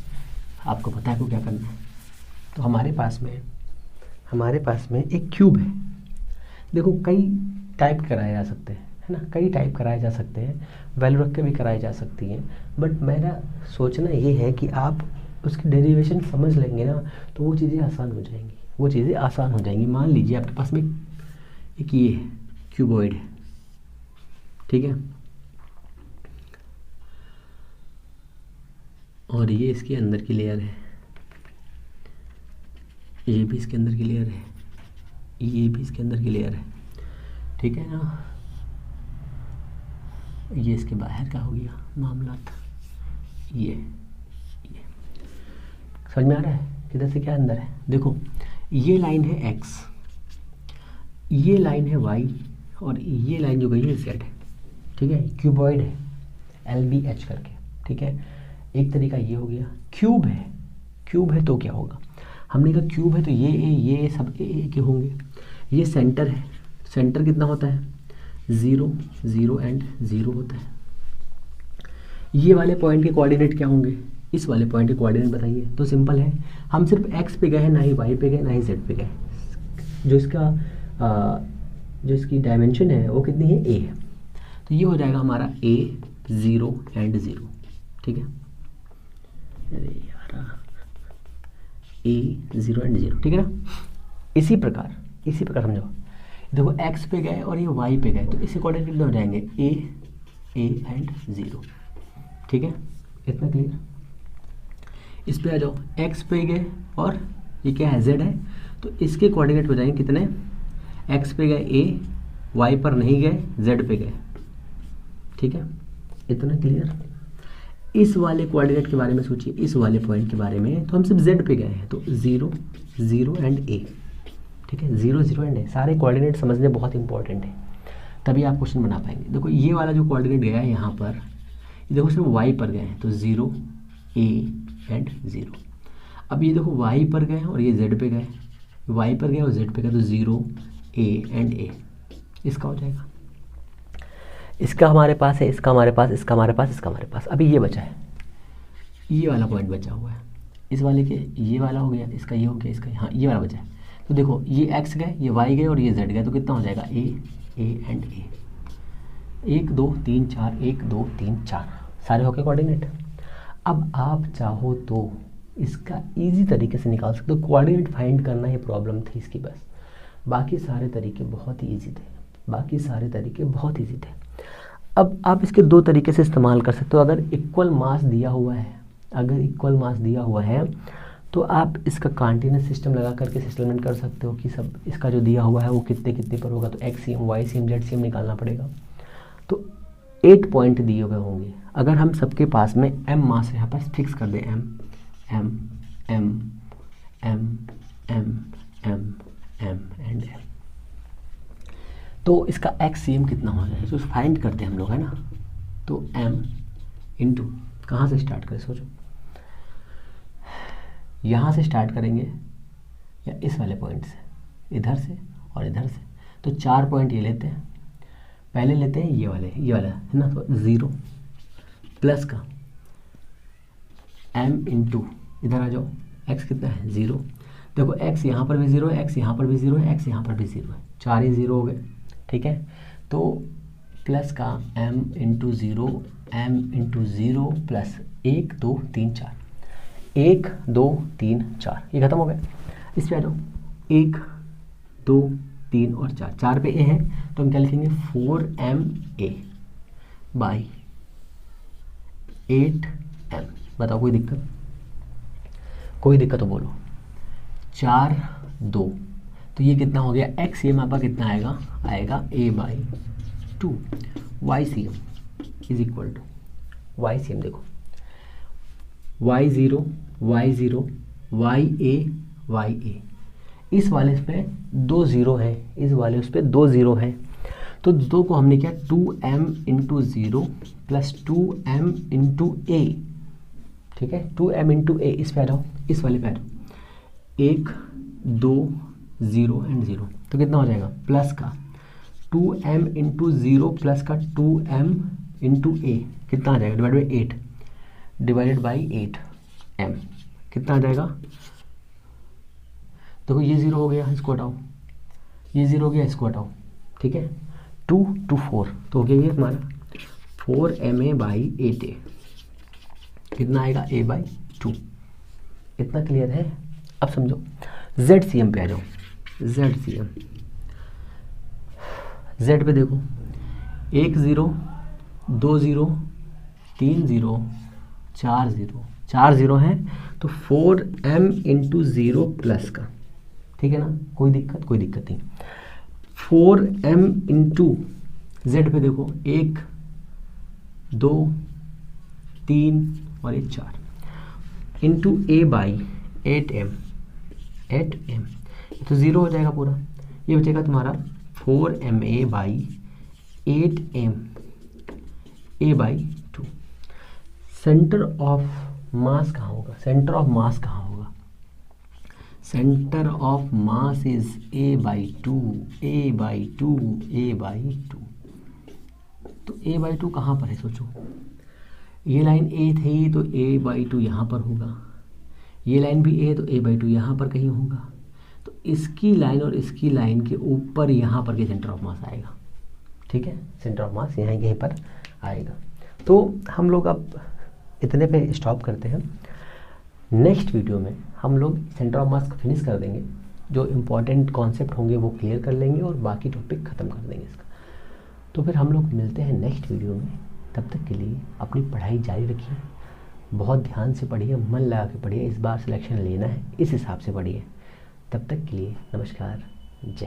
आपको पता है को क्या करना है। तो हमारे पास में एक क्यूब है, देखो कई टाइप कराए जा सकते हैं, है ना, कई टाइप कराए जा सकते हैं, वैल्यू रख के भी कराई जा सकती हैं, बट मेरा सोचना ये है कि आप उसकी डेरिवेशन समझ लेंगे ना, तो वो चीज़ें आसान हो जाएंगी। मान लीजिए आपके पास में एक ये है क्यूबॉइड है, ठीक है, और ये इसके अंदर की लेयर है, ये भी इसके अंदर की लेयर है, ये भी इसके अंदर की लेयर है, ठीक है ना, ये इसके बाहर का हो गया मामला था, ये समझ में आ रहा है किधर से क्या अंदर है। देखो ये लाइन है x, ये लाइन है y, और ये लाइन जो गई है z है, ठीक है, क्यूबॉइड है LBH करके, ठीक है। एक तरीका ये हो गया, क्यूब है तो क्या होगा, हमने कहा क्यूब है तो ये सब ए के होंगे, ये सेंटर है, सेंटर कितना होता है 0 0 एंड 0 होता है। ये वाले पॉइंट के कोऑर्डिनेट क्या होंगे, इस वाले पॉइंट के कोऑर्डिनेट बताइए, तो सिंपल है, हम सिर्फ x पे गए हैं, ना ही y पे गए ना ही z पे गए, जो इसकी डायमेंशन है वो कितनी है a है, तो ये हो जाएगा हमारा a 0 एंड 0, ठीक है, अरे यार a 0 एंड 0, ठीक है ना। इसी प्रकार समझो, देखो x पे गए और ये y पे गए, तो इसी कोऑर्डिनेट कितने हो जाएंगे a एंड 0, ठीक है, इतना क्लियर। इस पे आ जाओ, x पे गए और ये क्या है z है, तो इसके कोऑर्डिनेट हो जाएंगे कितने, x पे गए a, y पर नहीं गए, z पे गए, ठीक है, इतना क्लियर। इस वाले कोऑर्डिनेट के बारे में सोचिए, इस वाले पॉइंट के बारे में, तो हम सिर्फ z पे गए हैं, तो 0 0 एंड a, ठीक है, 0 0 एंड a, सारे कोऑर्डिनेट समझने बहुत इंपॉर्टेंट है, तभी आप क्वेश्चन बना पाएंगे। देखो ये वाला जो कोऑर्डिनेट गया है यहाँ पर, देखो सिर्फ y पर गए हैं, तो 0 a एंड 0। अब ये देखो y पर गए और ये z पे गए, y पर गए और z पे गए, तो 0 a एंड a, इसका हो जाएगा, इसका हमारे पास है, इसका हमारे पास, इसका हमारे पास, इसका हमारे पास। अभी ये बचा है, ये वाला पॉइंट बचा हुआ है, इस वाले के ये वाला हो गया, इसका ये हो गया, इसका हाँ ये वाला बचा है। तो देखो ये x गए, ये y गए और ये z गए, तो कितना हो जाएगा a एंड a, 1 2 3 4, 1 2 3 4 सारे होके कोऑर्डिनेट। अब आप चाहो तो इसका इजी तरीके से निकाल सकते हो, कोऑर्डिनेट फाइंड करना ही प्रॉब्लम थी इसकी बस, बाकी सारे तरीके बहुत ही ईजी थे, बाकी सारे तरीके बहुत ईजी थे। अब आप इसके दो तरीके से इस्तेमाल कर सकते हो। अगर इक्वल मास दिया हुआ है, अगर इक्वल मास दिया हुआ है तो आप इसका कंटीन्यूअस सिस्टम लगा करके सेटलमेंट कर सकते हो कि सब इसका जो दिया हुआ है वो कितने कितने पर होगा, तो X C M, Y C M, Z C M निकालना पड़ेगा। तो 8 पॉइंट दिए हुए होंगे। अगर हम सबके पास में एम मास यहाँ पर फिक्स कर दें, M M M M M M M and M, तो इसका एक्स सी एम कितना हो जाएगा, तो फाइंड करते हैं हम लोग, है ना। तो एम इंटू, कहाँ से स्टार्ट करें सोचो, यहाँ से स्टार्ट करेंगे या इस वाले पॉइंट से, इधर से और इधर से। तो 4 पॉइंट ये लेते हैं, पहले लेते हैं ये वाला है ना, तो 0 प्लस का m इंटू, इधर आ जाओ, x कितना है 0। देखो x यहाँ पर भी 0 है, x यहाँ पर भी 0 है, x यहाँ पर भी 0 है, 4 ही 0 हो गए, ठीक है। तो प्लस का m into 0, m into 0 plus 1 2 3 4, 1 2 3 4, ये खत्म हो गया। इस पे आ जाओ, 1 2 3 और 4, 4 पे a है तो हम क्या लिखेंगे 4ma बाई 8m। बताओ कोई दिक्कत, कोई दिक्कत तो बोलो। 4 2, तो ये कितना हो गया, एक्स सी एम आपका कितना आएगा, आएगा a by 2, Y C M is equal to, Y C M देखो y0 y0 ya, इस वाले पे 2 0 है, इस वाले उस पे 2 0 है, तो दो को हमने क्या 2m into 0 plus 2m into ए, ठीक है, 2m इंटू ए। इस पे आ जाओ, इस वाले पे आ जाओ, 1 2 0 एंड 0, तो कितना हो जाएगा प्लस का 2m इंटू 0 प्लस का 2m इंटू ए, कितना आ जाएगा divide by 8, divided by 8m, कितना आ जाएगा। देखो ये 0 हो गया, इसको हटाओ, ये 0 हो गया, इसको हटाओ, ठीक है। 2 2 4, तो हो गया ये हमारा 4ma बाई 8a, कितना आएगा a बाई 2। इतना क्लियर है। अब समझो जेड सी एम पे आ जाओ, जेड सी एम, जेड पे देखो 1 0 2 0 3 0 4 0, 4 0 है तो 4m इंटू 0 प्लस का, ठीक है ना, कोई दिक्कत, कोई दिक्कत नहीं। 4m इंटू जेड पे देखो 1 2 3 और 1 4 into a by 8m, 8m तो 0 हो जाएगा पूरा, ये बचेगा तुम्हारा 4ma by 8m a by 2। Centre of मास कहाँ होगा, सेंटर ऑफ मास कहाँ होगा, centre of mass is a by 2, a by 2, a by 2। तो a बाई 2 कहाँ पर है सोचो, ये लाइन a थी तो a बाई 2 यहाँ पर होगा, ये लाइन भी a तो a बाई 2 यहाँ पर कहीं होगा, तो इसकी लाइन और इसकी लाइन के ऊपर यहाँ पर के सेंटर ऑफ मास आएगा, ठीक है, सेंटर ऑफ मास यहाँ कहीं पर आएगा। तो हम लोग अब इतने पे स्टॉप करते हैं। नेक्स्ट वीडियो में हम लोग सेंटर ऑफ मास को फिनिश कर देंगे, जो इम्पोर्टेंट कॉन्सेप्ट होंगे वो क्लियर कर लेंगे और बाकी टॉपिक ख़त्म कर देंगे इसका। तो फिर हम लोग मिलते हैं नेक्स्ट वीडियो में। तब तक के लिए अपनी पढ़ाई जारी रखिए, बहुत ध्यान से पढ़िए, मन लगा के पढ़िए, इस बार सिलेक्शन लेना है इस हिसाब से पढ़िए। तब तक के लिए नमस्कार, जय।